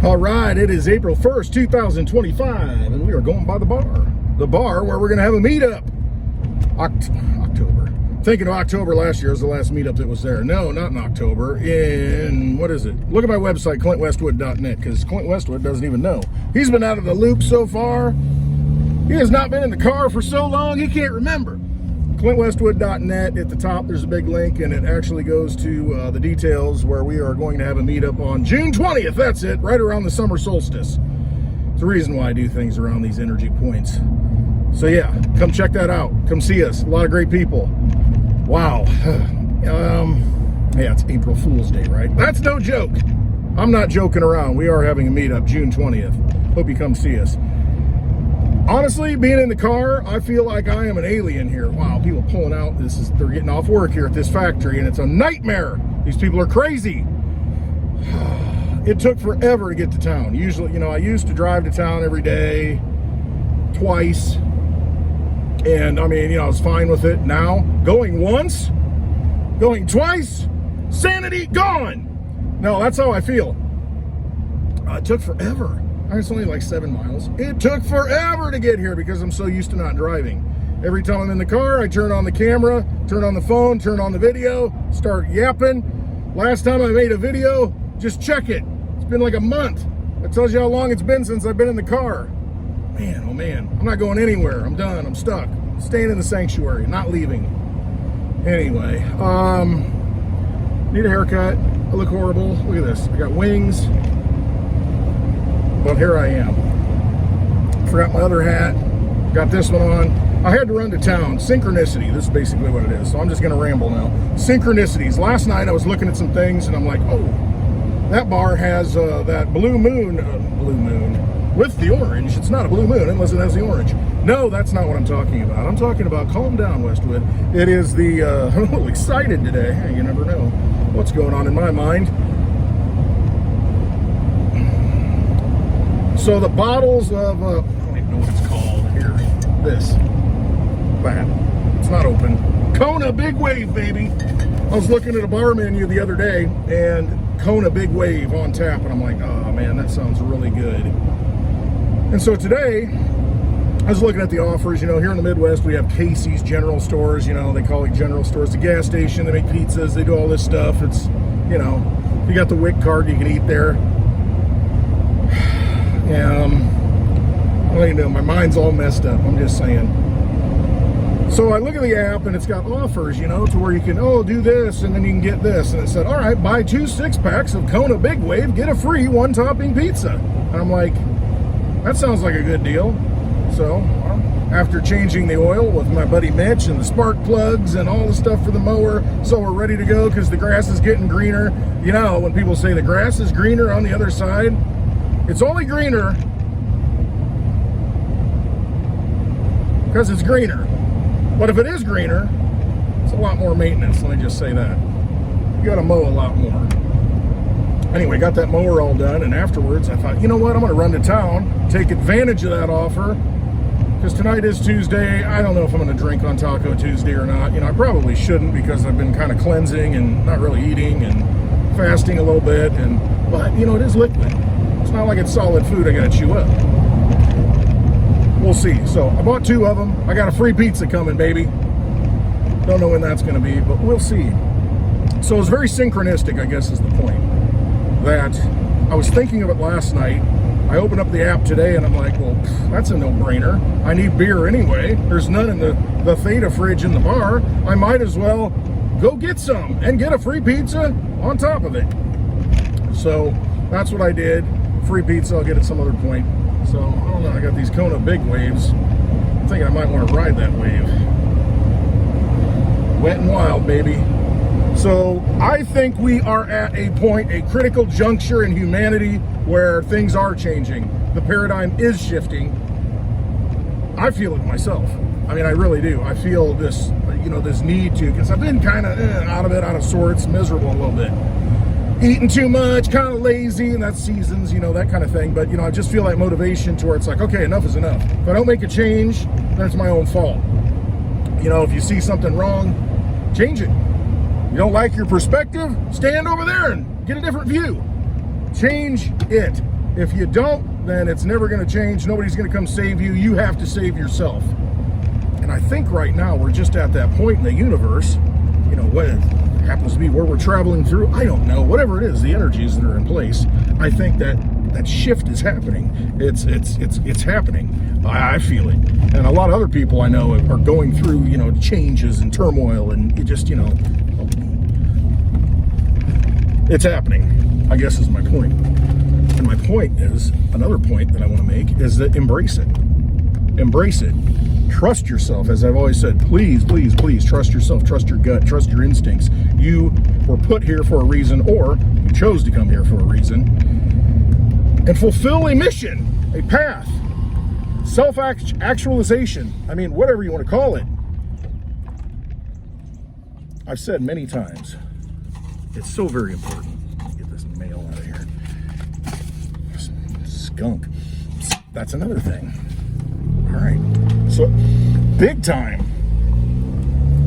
All right, it is April 1st, 2025, and we are going by the bar where we're going to have a meetup. October. Thinking of October last year was the last meetup that was there. No, not in October. In, what is it? Look at my website, clintwestwood.net, because Clint Westwood doesn't even know. He's been out of the loop so far. He has not been in the car for so long, he can't remember. ClintWestwood.net, at the top there's a big link, and it actually goes to the details where we are going to have a meetup on June 20th. That's it, right around the summer solstice. It's the reason why I do things around these energy points. So yeah, come check that out. Come see us. A lot of great people. Wow. Yeah, it's April Fool's Day, right? That's no joke. I'm not joking around. We are having a meetup June 20th. Hope you come see us. Honestly, being in the car, I feel like I am an alien here. Wow, people pulling out. They're getting off work here at this factory, and it's a nightmare. These people are crazy. It took forever to get to town. Usually, I used to drive to town every day, twice. And I mean, I was fine with it. Now, going once, going twice, sanity gone. No, that's how I feel. It took forever. It's only like 7 miles. It took forever to get here because I'm so used to not driving. Every time I'm in the car, I turn on the camera, turn on the phone, turn on the video, start yapping. Last time I made a video, just check it. It's been like a month. That tells you how long it's been since I've been in the car. Man, oh man, I'm not going anywhere. I'm done, I'm stuck. Staying in the sanctuary, not leaving. Anyway, need a haircut. I look horrible. Look at this, I got wings. But here I am. Forgot my other hat. Got this one on. I had to run to town. Synchronicity. This is basically what it is. So I'm just going to ramble now. Synchronicities. Last night I was looking at some things and I'm like, oh, that bar has that blue moon with the orange. It's not a blue moon unless it has the orange. No, that's not what I'm talking about. I'm talking about, calm down, Westwood. It is the, I'm a little excited today. Hey, you never know what's going on in my mind. So the bottles of, I don't even know what it's called here. That. It's not open. Kona Big Wave, baby. I was looking at a bar menu the other day and Kona Big Wave on tap, and I'm like, oh man, that sounds really good. And so today, I was looking at the offers. Here in the Midwest, we have Casey's General Stores. They call it general stores. The gas station, they make pizzas, they do all this stuff. It's, if you got the WIC card, you can eat there. My mind's all messed up, I'm just saying. So I look at the app and it's got offers, to where you can, do this and then you can get this. And it said, all right, buy 2 6-packs of Kona Big Wave, get a free 1-topping pizza. And I'm like, that sounds like a good deal. So after changing the oil with my buddy Mitch and the spark plugs and all the stuff for the mower, so we're ready to go because the grass is getting greener. When people say the grass is greener on the other side, it's only greener because it's greener. But if it is greener, it's a lot more maintenance, let me just say that. You gotta mow a lot more. Anyway, got that mower all done, and afterwards I thought, you know what, I'm gonna run to town, take advantage of that offer, because tonight is Tuesday. I don't know if I'm gonna drink on Taco Tuesday or not. I probably shouldn't because I've been kind of cleansing and not really eating and fasting a little bit, but it is liquid. It's not like it's solid food I gotta chew up. We'll see. So I bought 2 of them. I got a free pizza coming, baby. Don't know when that's gonna be, but we'll see. So it's very synchronistic, I guess is the point. That I was thinking of it last night. I opened up the app today and I'm like, well, that's a no-brainer. I need beer anyway. There's none in the Theta fridge in the bar. I might as well go get some and get a free pizza on top of it. So that's what I did. Free pizza, I'll get at some other point. So, I don't know, I got these Kona Big Waves. I'm thinking I might want to ride that wave. Wet and wild, baby. So, I think we are at a point, a critical juncture in humanity where things are changing. The paradigm is shifting. I feel it myself. I mean, I really do. I feel this, this need to, because I've been kind of out of sorts, miserable a little bit. Eating too much, kind of lazy, and that's seasons, that kind of thing. But, I just feel like motivation to where it's like, okay, enough is enough. If I don't make a change, then it's my own fault. If you see something wrong, change it. You don't like your perspective, stand over there and get a different view. Change it. If you don't, then it's never going to change. Nobody's going to come save you. You have to save yourself. And I think right now we're just at that point in the universe, you know, what happens to be where we're traveling through, I don't know, whatever it is, the energies that are in place, I think that shift is happening. It's happening. I feel it. And a lot of other people I know are going through, you know, changes and turmoil, and it just, you know, it's happening, I guess is my point. And my point is, another point that I want to make is that embrace it. Embrace it. Trust yourself. As I've always said, please, please, please trust yourself, trust your gut, trust your instincts. You were put here for a reason, or you chose to come here for a reason, and fulfill a mission, a path, self-actualization. I mean, whatever you want to call it. I've said many times, it's so very important. Get this mail out of here. Skunk. That's another thing. All right. So, big time.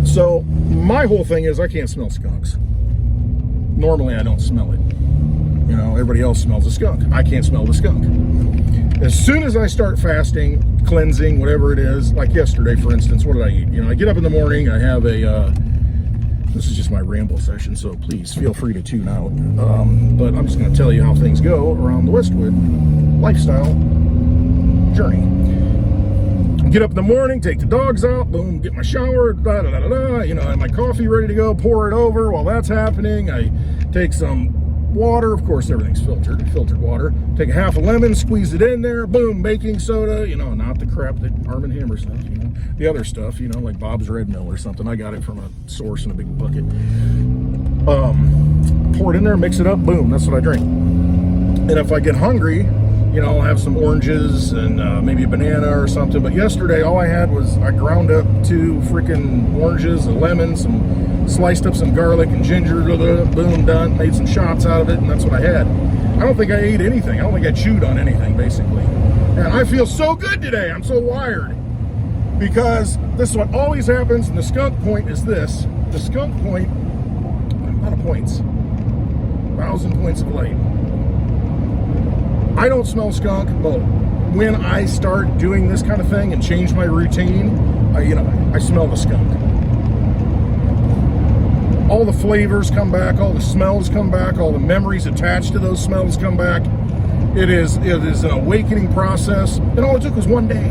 So, my whole thing is I can't smell skunks. Normally, I don't smell it. You know, everybody else smells a skunk. I can't smell the skunk. As soon as I start fasting, cleansing, whatever it is, like yesterday, for instance, what did I eat? You know, I get up in the morning, I have a, this is just my ramble session, so please feel free to tune out. But I'm just going to tell you how things go around the Westwood lifestyle journey. Get up in the morning, take the dogs out, boom, get my shower, you know, I have my coffee ready to go, pour it over. While that's happening, I take some water, of course everything's filtered water, take a half a lemon, squeeze it in there, boom, baking soda, you know, not the crap that Arm & Hammer stuff, you know, the other stuff, you know, like Bob's Red Mill or something. I got it from a source in a big bucket. Pour it in there, mix it up, boom, that's what I drink. And if I get hungry, you know, I'll have some oranges and maybe a banana or something. But yesterday, all I had was, I ground up 2 freaking oranges, a lemon, sliced up some garlic and ginger, boom, done, made some shots out of it, and that's what I had. I don't think I ate anything. I don't think I chewed on anything, basically. And I feel so good today. I'm so wired. Because this is what always happens, and the skunk point is this. The skunk point, a lot of points. 1,000 points of light. I don't smell skunk, but when I start doing this kind of thing and change my routine, I smell the skunk. All the flavors come back, all the smells come back, all the memories attached to those smells come back. It is an awakening process, and all it took was one day.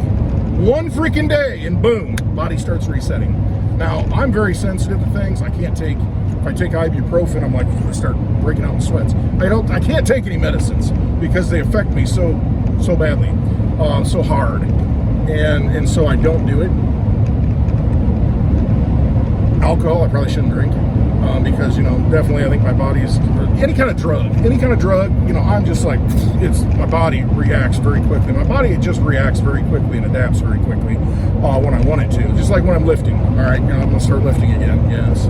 One freaking day, and boom, body starts resetting. Now, I'm very sensitive to things. I can't take, if I take ibuprofen, I'm like, I start breaking out in sweats. I can't take any medicines because they affect me so badly, so hard. And so I don't do it. Alcohol, I probably shouldn't drink. Because, you know, definitely I think my body is, any kind of drug, you know, I'm just like, my body reacts very quickly. My body, it just reacts very quickly and adapts very quickly when I want it to. Just like when I'm lifting, all right, you know, I'm going to start lifting again, yes.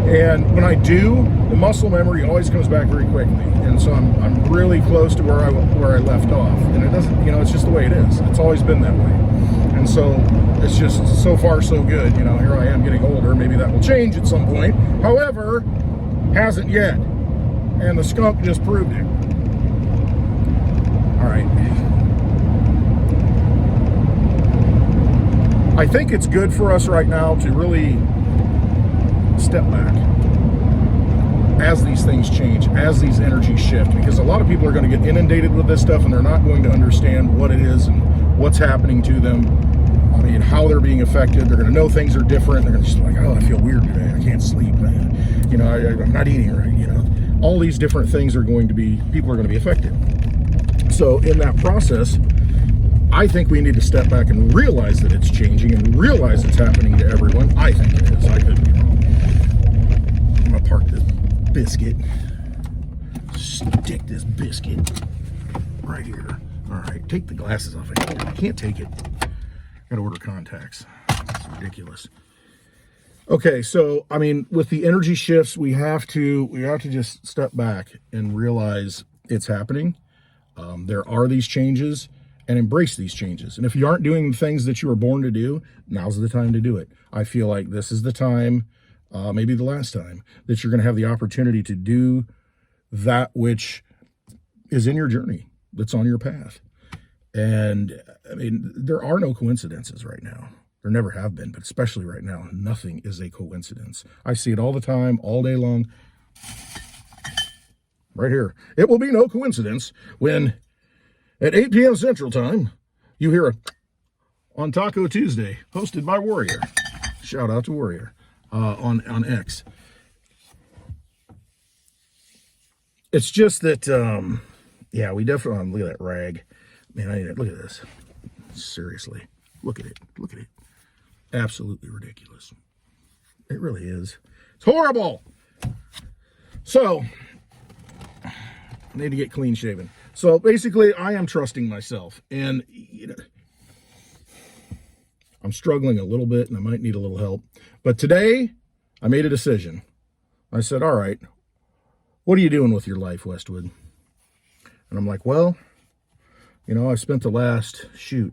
And when I do, the muscle memory always comes back very quickly. And so I'm really close to where I left off. And it doesn't, you know, it's just the way it is. It's always been that way. And so it's just so far so good. You know, here I am getting older. Maybe that will change at some point. However, hasn't yet. And the skunk just proved it. All right. I think it's good for us right now to really step back as these things change, as these energies shift, because a lot of people are going to get inundated with this stuff and they're not going to understand what it is and what's happening to them. I mean, how they're being affected. They're going to know things are different. They're going to just like, oh, I feel weird today. I can't sleep, man. You know, I'm not eating right. You know, all these different things are going to be, people are going to be affected. So in that process, I think we need to step back and realize that it's changing and realize it's happening to everyone. I think it is. I could be wrong. I'm going to park this biscuit. Stick this biscuit right here. All right, take the glasses off. I can't take it. Got to order contacts. It's ridiculous. Okay, so I mean, with the energy shifts, we have to just step back and realize it's happening. There are these changes, and embrace these changes. And if you aren't doing the things that you were born to do, now's the time to do it. I feel like this is the time, maybe the last time, that you're going to have the opportunity to do that which is in your journey. that's on your path. And I mean, there are no coincidences right now. There never have been, but especially right now, nothing is a coincidence. I see it all the time, all day long. Right here. It will be no coincidence when at 8 p.m. Central Time, you hear a on Taco Tuesday, hosted by Warrior. Shout out to Warrior on X. It's just that, yeah, we definitely, look at that rag. Man, look at this. Seriously. Look at it. Look at it. Absolutely ridiculous. It really is. It's horrible. So, I need to get clean shaven. So basically, I am trusting myself. And, you know, I'm struggling a little bit and I might need a little help. But today, I made a decision. I said, all right, what are you doing with your life, Westwood? And I'm like, well, you know, I've spent the last, do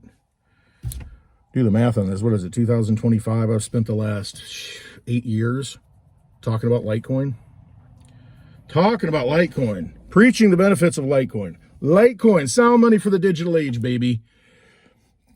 the math on this. What is it, 2025? I've spent the last 8 years talking about Litecoin. Preaching the benefits of Litecoin. Litecoin, sound money for the digital age, baby.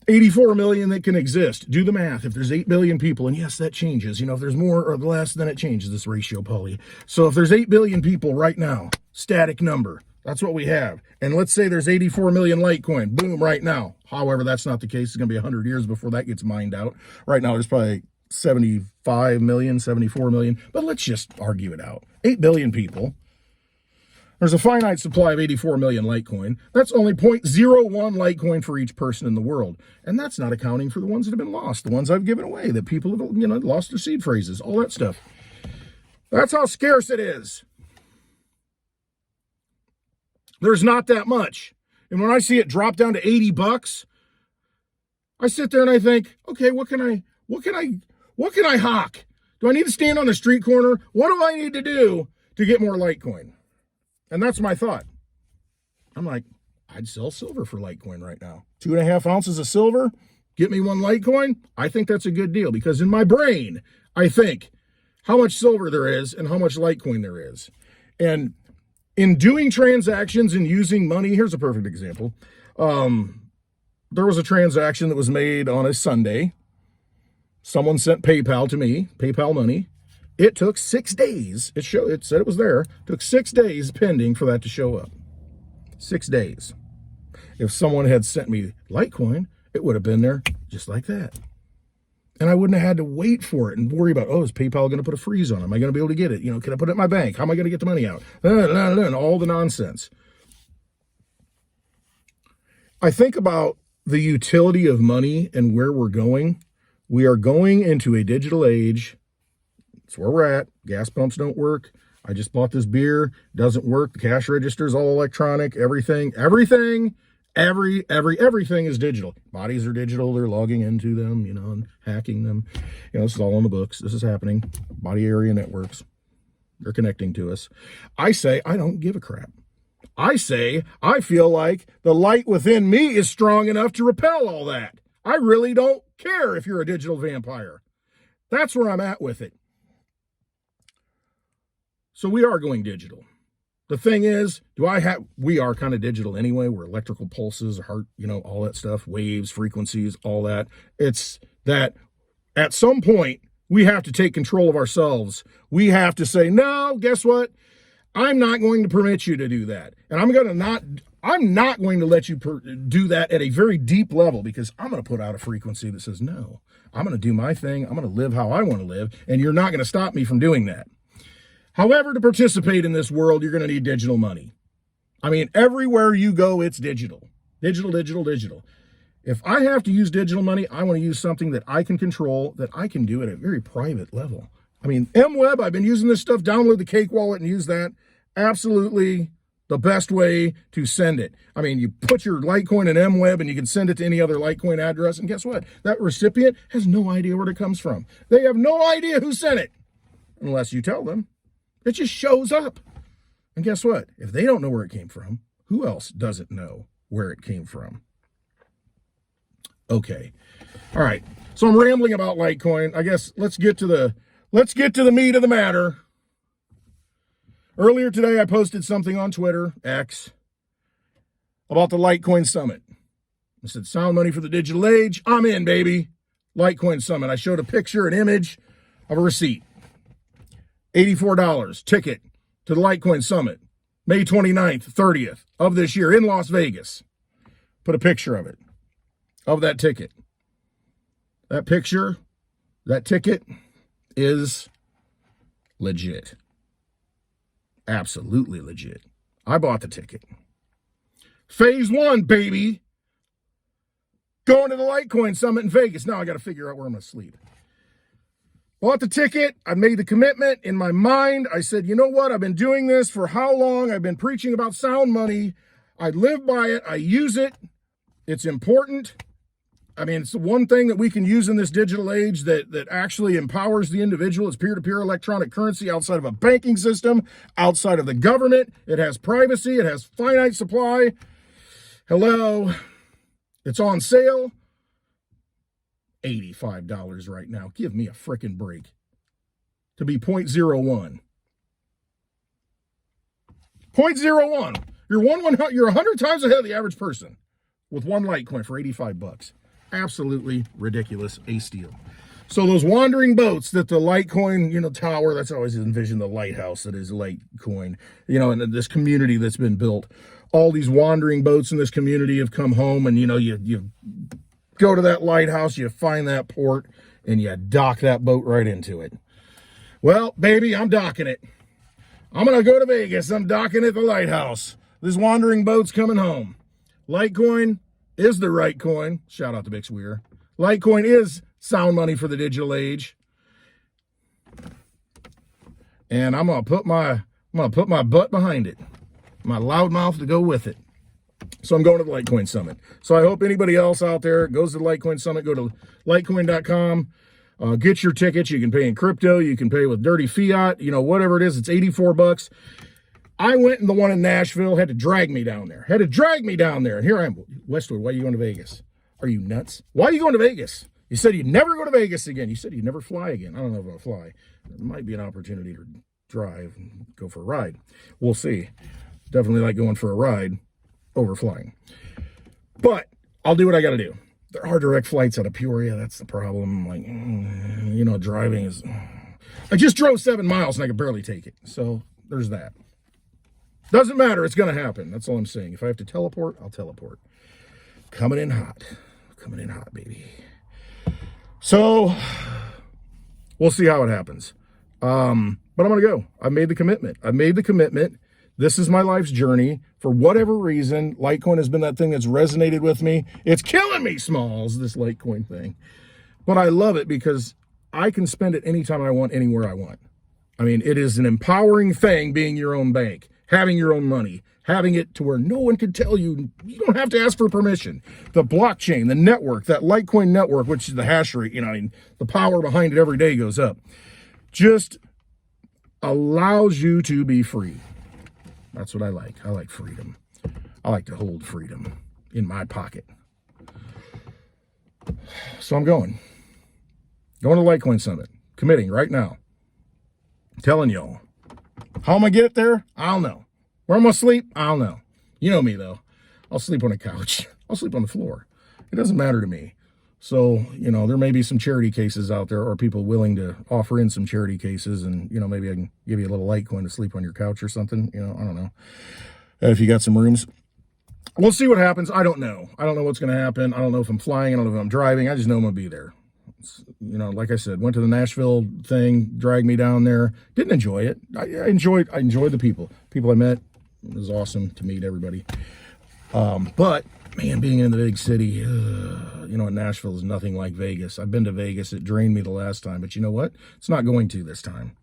84 million that can exist. Do the math. If there's 8 billion people, and yes, that changes. You know, if there's more or less, then it changes, this ratio, Paulie. So if there's 8 billion people right now, static number, that's what we have. And let's say there's 84 million Litecoin. Boom, right now. However, that's not the case. It's going to be 100 years before that gets mined out. Right now, there's probably 75 million, 74 million. But let's just argue it out. 8 billion people. There's a finite supply of 84 million Litecoin. That's only 0.01 Litecoin for each person in the world. And that's not accounting for the ones that have been lost, the ones I've given away, that people have, you know, lost their seed phrases, all that stuff. That's how scarce it is. There's not that much. And when I see it drop down to $80, I sit there and I think, okay, what can I hawk? Do I need to stand on a street corner? What do I need to do to get more Litecoin? And that's my thought. I'm like, I'd sell silver for Litecoin right now. 2.5 ounces of silver, get me 1 Litecoin. I think that's a good deal because in my brain, I think how much silver there is and how much Litecoin there is. And in doing transactions and using money, here's a perfect example. There was a transaction that was made on a Sunday. Someone sent PayPal to me, PayPal money. It took 6 days. It said it was there. It took 6 days pending for that to show up. 6 days. If someone had sent me Litecoin, it would have been there just like that. And I wouldn't have had to wait for it and worry about, oh, is PayPal going to put a freeze on it? Am I going to be able to get it? You know, can I put it in my bank? How am I going to get the money out? And all the nonsense. I think about the utility of money and where we're going. We are going into a digital age. That's where we're at. Gas pumps don't work. I just bought this beer. Doesn't work. The cash register is all electronic. Everything is digital. Bodies are digital. They're logging into them, you know, and hacking them. You know, this is all on the books. This is happening. Body area networks. They're connecting to us. I say, I don't give a crap. I say, I feel like the light within me is strong enough to repel all that. I really don't care if you're a digital vampire. That's where I'm at with it. So we are going digital. The thing is, we are kind of digital anyway. We're electrical pulses, heart, you know, all that stuff, waves, frequencies, all that. It's that at some point, we have to take control of ourselves. We have to say, no, guess what? I'm not going to permit you to do that. And I'm not going to let you do that at a very deep level because I'm going to put out a frequency that says, no, I'm going to do my thing. I'm going to live how I want to live. And you're not going to stop me from doing that. However, to participate in this world, you're going to need digital money. I mean, everywhere you go, it's digital. Digital. If I have to use digital money, I want to use something that I can control, that I can do at a very private level. I mean, MWeb, I've been using this stuff, download the Cake Wallet and use that. Absolutely the best way to send it. I mean, you put your Litecoin in MWeb and you can send it to any other Litecoin address. And guess what? That recipient has no idea where it comes from. They have no idea who sent it unless you tell them. It just shows up. And guess what? If they don't know where it came from, who else doesn't know where it came from? Okay. All right. So I'm rambling about Litecoin. I guess let's get to the meat of the matter. Earlier today, I posted something on Twitter, X. about the Litecoin Summit. I said, sound money for the digital age. I'm in, baby. Litecoin Summit. I showed a picture, an image of a receipt. $84 ticket to the Litecoin Summit, May 29th, 30th of this year in Las Vegas. Put a picture of it, of that ticket. That picture, that ticket is legit. Absolutely legit. I bought the ticket. Phase 1, baby. Going to the Litecoin Summit in Vegas. Now I got to figure out where I'm going to sleep. Bought the ticket. I made the commitment in my mind. I said, you know what? I've been doing this for how long? I've been preaching about sound money. I live by it. I use it. It's important. I mean, it's the one thing that we can use in this digital age that actually empowers the individual. It's peer-to-peer electronic currency outside of a banking system, outside of the government. It has privacy. It has finite supply. Hello. It's on sale. $85 right now. Give me a frickin' break. To be 0.01. 0.01. You're 100 times ahead of the average person with one Litecoin for $85. Absolutely ridiculous. A steal. So those wandering boats that the Litecoin, tower, that's always envisioned the lighthouse that is Litecoin, and this community that's been built. All these wandering boats in this community have come home, and, you go to that lighthouse, you find that port, and you dock that boat right into it. Well, baby, I'm docking it. I'm going to go to Vegas. I'm docking at the lighthouse. This wandering boat's coming home. Litecoin is the right coin. Shout out to Bix Weir. Litecoin is sound money for the digital age. And I'm going to put my butt behind it. My loud mouth to go with it. So I'm going to the Litecoin Summit. So I hope anybody else out there goes to the Litecoin Summit. Go to litecoin.com. Get your tickets. You can pay in crypto. You can pay with dirty fiat. Whatever it is. It's $84. I went in the one in Nashville. Had to drag me down there. And here I am. Westwood, why are you going to Vegas? Are you nuts? Why are you going to Vegas? You said you'd never go to Vegas again. You said you'd never fly again. I don't know if I'll fly. There might be an opportunity to drive and go for a ride. We'll see. Definitely like going for a ride over flying. But I'll do what I got to do. There are direct flights out of Peoria. That's the problem. Driving is... I just drove 7 miles and I could barely take it. So there's that. Doesn't matter. It's going to happen. That's all I'm saying. If I have to teleport, I'll teleport. Coming in hot. Coming in hot, baby. So we'll see how it happens. But I'm going to go. I made the commitment. This is my life's journey. For whatever reason, Litecoin has been that thing that's resonated with me. It's killing me, Smalls, this Litecoin thing. But I love it because I can spend it anytime I want, anywhere I want. I mean, it is an empowering thing being your own bank, having your own money, having it to where no one can tell you. You don't have to ask for permission. The blockchain, the network, that Litecoin network, which is the hash rate, the power behind it every day goes up, just allows you to be free. That's what I like. I like freedom. I like to hold freedom in my pocket. So I'm going to Litecoin Summit, committing right now. I'm telling y'all. How am I get there? I don't know. Where I'm going to sleep? I don't know. You know me, though. I'll sleep on a couch. I'll sleep on the floor. It doesn't matter to me. So, there may be some charity cases out there or people willing to offer in some charity cases. And, maybe I can give you a little Litecoin to sleep on your couch or something. I don't know. If you got some rooms. We'll see what happens. I don't know. I don't know what's going to happen. I don't know if I'm flying. I don't know if I'm driving. I just know I'm going to be there. Like I said, went to the Nashville thing, dragged me down there. Didn't enjoy it. I enjoyed the people. People I met. It was awesome to meet everybody. But man, being in the big city, Nashville is nothing like Vegas. I've been to Vegas. It drained me the last time, but you know what? It's not going to this time.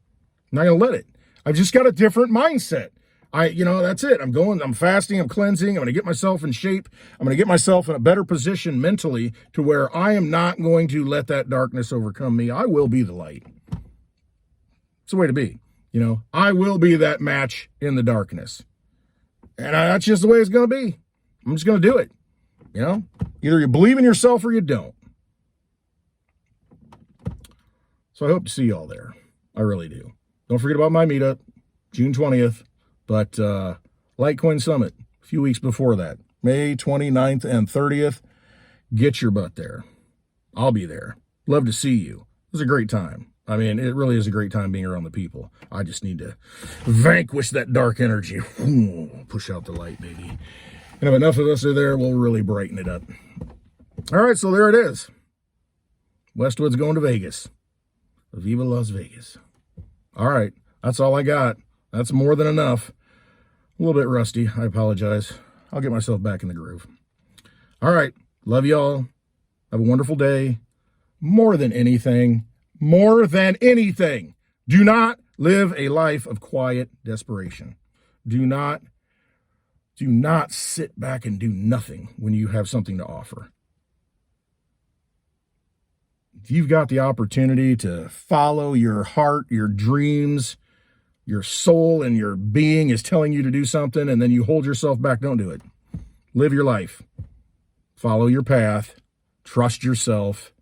I'm not going to let it. I've just got a different mindset. That's it. I'm fasting, I'm cleansing. I'm going to get myself in shape. I'm going to get myself in a better position mentally to where I am not going to let that darkness overcome me. I will be the light. It's the way to be. I will be that match in the darkness. And that's just the way it's going to be. I'm just going to do it. Either you believe in yourself or you don't. So I hope to see y'all there. I really do. Don't forget about my meetup, June 20th. But Litecoin Summit, a few weeks before that. May 29th and 30th. Get your butt there. I'll be there. Love to see you. It was a great time. I mean, it really is a great time being around the people. I just need to vanquish that dark energy. Push out the light, baby. And if enough of us are there, we'll really brighten it up. All right, so there it is. Westwood's going to Vegas. Viva Las Vegas. All right, that's all I got. That's more than enough. A little bit rusty. I apologize. I'll get myself back in the groove. All right, love y'all. Have a wonderful day. More than anything, do not live a life of quiet desperation. Do not sit back and do nothing when you have something to offer. If you've got the opportunity to follow your heart, your dreams, your soul and your being is telling you to do something, and then you hold yourself back, don't do it. Live your life. Follow your path. Trust yourself.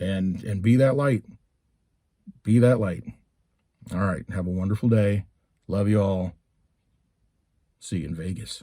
And be that light. Be that light. All right. Have a wonderful day. Love you all. See you in Vegas.